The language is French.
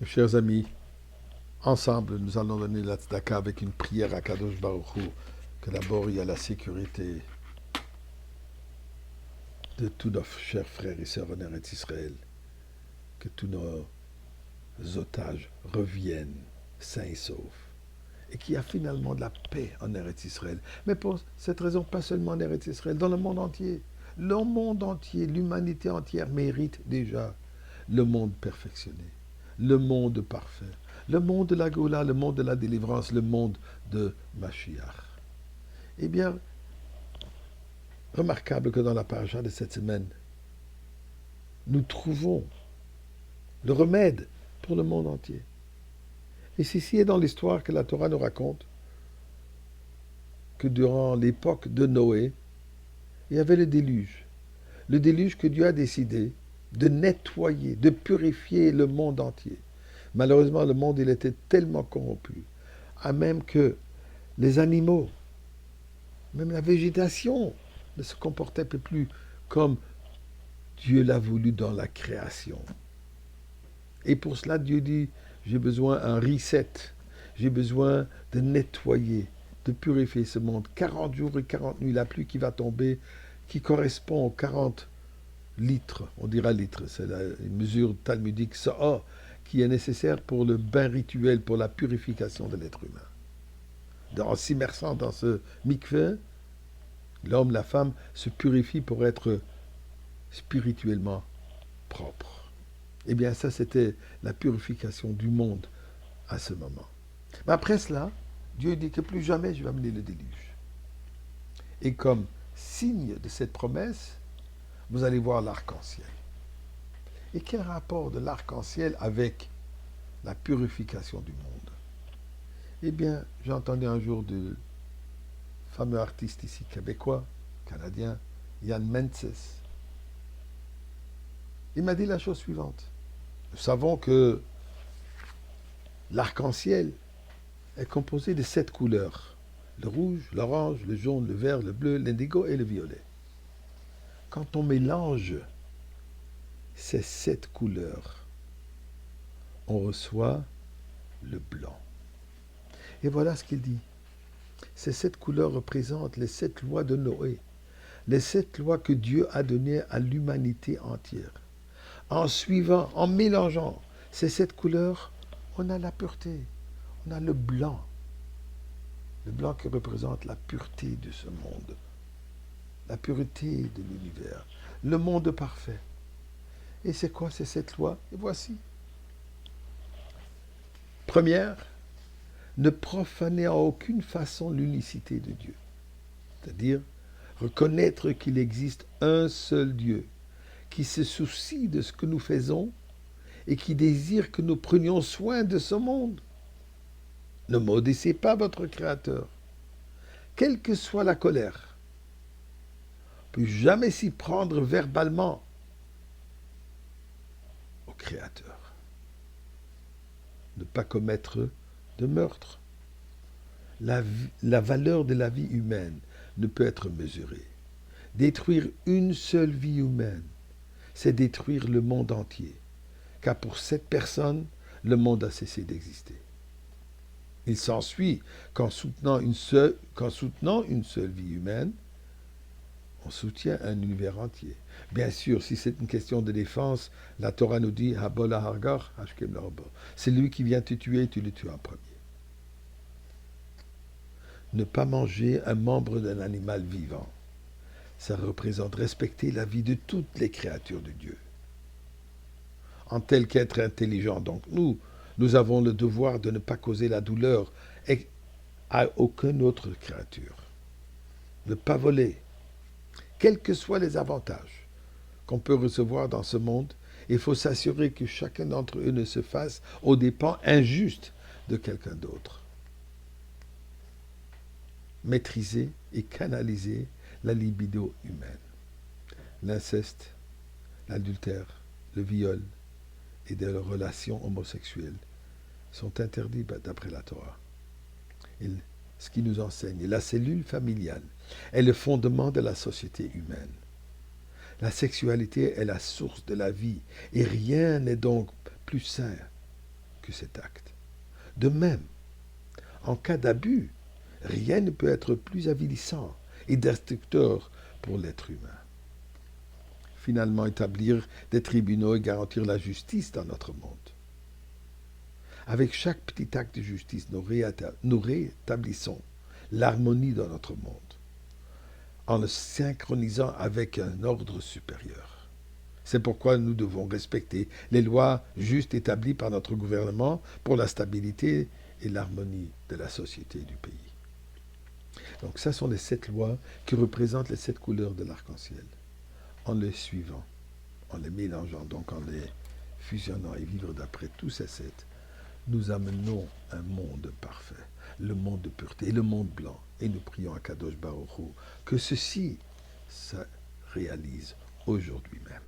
Chers amis, ensemble, nous allons donner la tzedaka avec une prière à Kadosh Baruch Hu, que d'abord il y a la sécurité de tous nos chers frères et sœurs en Eretz Israël, que tous nos otages reviennent sains et saufs, et qu'il y a finalement de la paix en Eretz Israël. Mais pour cette raison, pas seulement en Eretz Israël, dans le monde entier. Le monde entier, l'humanité entière mérite déjà le monde perfectionné, le monde parfait, le monde de la Goula, le monde de la délivrance, le monde de Mashiach. Eh bien, remarquable que dans la paracha de cette semaine, nous trouvons le remède pour le monde entier. Et ceci est dans l'histoire que la Torah nous raconte que durant l'époque de Noé, il y avait le déluge. Le déluge que Dieu a décidé de nettoyer, de purifier le monde entier. Malheureusement, le monde il était tellement corrompu, à même que les animaux, même la végétation, ne se comportait plus comme Dieu l'a voulu dans la création. Et pour cela, Dieu dit, j'ai besoin d'un reset, j'ai besoin de nettoyer, de purifier ce monde. 40 jours et 40 nuits, la pluie qui va tomber, qui correspond aux 40 litres, on dira litres, c'est la mesure talmudique Sa'a, qui est nécessaire pour le bain rituel, pour la purification de l'être humain. En s'immersant dans ce mikveh, l'homme, la femme se purifie pour être spirituellement propre. Eh bien, ça, c'était la purification du monde à ce moment. Mais après cela, Dieu dit que plus jamais je vais amener le déluge. Et comme signe de cette promesse, vous allez voir l'arc-en-ciel. Et quel rapport de l'arc-en-ciel avec la purification du monde? Eh bien, j'ai entendu un jour de fameux artiste ici québécois, canadien, Yann Mentzes. Il m'a dit la chose suivante. Nous savons que l'arc-en-ciel est composé de 7 couleurs. Le rouge, l'orange, le jaune, le vert, le bleu, l'indigo et le violet. Quand on mélange ces 7 couleurs, on reçoit le blanc. Et voilà ce qu'il dit. Ces 7 couleurs représentent les 7 lois de Noé, les 7 lois que Dieu a données à l'humanité entière. En suivant, en mélangeant ces 7 couleurs, on a la pureté, on a le blanc qui représente la pureté de ce monde, la pureté de l'univers, le monde parfait. Et c'est quoi ces 7 lois? Et voici. Première, ne profaner en aucune façon l'unicité de Dieu. C'est-à-dire, reconnaître qu'il existe un seul Dieu, qui se soucie de ce que nous faisons et qui désire que nous prenions soin de ce monde. Ne maudissez pas votre Créateur. Quelle que soit la colère, plus jamais s'y prendre verbalement au Créateur. Ne pas commettre de meurtre. La valeur de la vie humaine ne peut être mesurée. Détruire une seule vie humaine, c'est détruire le monde entier. Car pour cette personne, le monde a cessé d'exister. Il s'ensuit qu'en soutenant une seule vie humaine, on soutient un univers entier. Bien sûr, si c'est une question de défense, la Torah nous dit Habola Hargar, Hashkem Larbo. C'est lui qui vient te tuer, tu le tues en premier. Ne pas manger un membre d'un animal vivant, ça représente respecter la vie de toutes les créatures de Dieu. En tel qu'être intelligent, donc nous avons le devoir de ne pas causer la douleur à aucune autre créature. Ne pas voler, quels que soient les avantages qu'on peut recevoir dans ce monde, il faut s'assurer que chacun d'entre eux ne se fasse aux dépens injustes de quelqu'un d'autre. Maîtriser et canaliser la libido humaine. L'inceste, l'adultère, le viol et des relations homosexuelles sont interdits d'après la Torah. Ce qui nous enseigne, la cellule familiale est le fondement de la société humaine. La sexualité est la source de la vie et rien n'est donc plus sain que cet acte. De même, en cas d'abus, rien ne peut être plus avilissant et destructeur pour l'être humain. Finalement, établir des tribunaux et garantir la justice dans notre monde. Avec chaque petit acte de justice, nous rétablissons l'harmonie dans notre monde, en le synchronisant avec un ordre supérieur. C'est pourquoi nous devons respecter les lois justes établies par notre gouvernement pour la stabilité et l'harmonie de la société et du pays. Donc ça sont les 7 lois qui représentent les 7 couleurs de l'arc-en-ciel. En les suivant, en les mélangeant, donc en les fusionnant et vivre d'après tous ces 7, nous amenons un monde parfait, le monde de pureté et le monde blanc. Et nous prions à Kadosh Baruch Hu que ceci se réalise aujourd'hui même.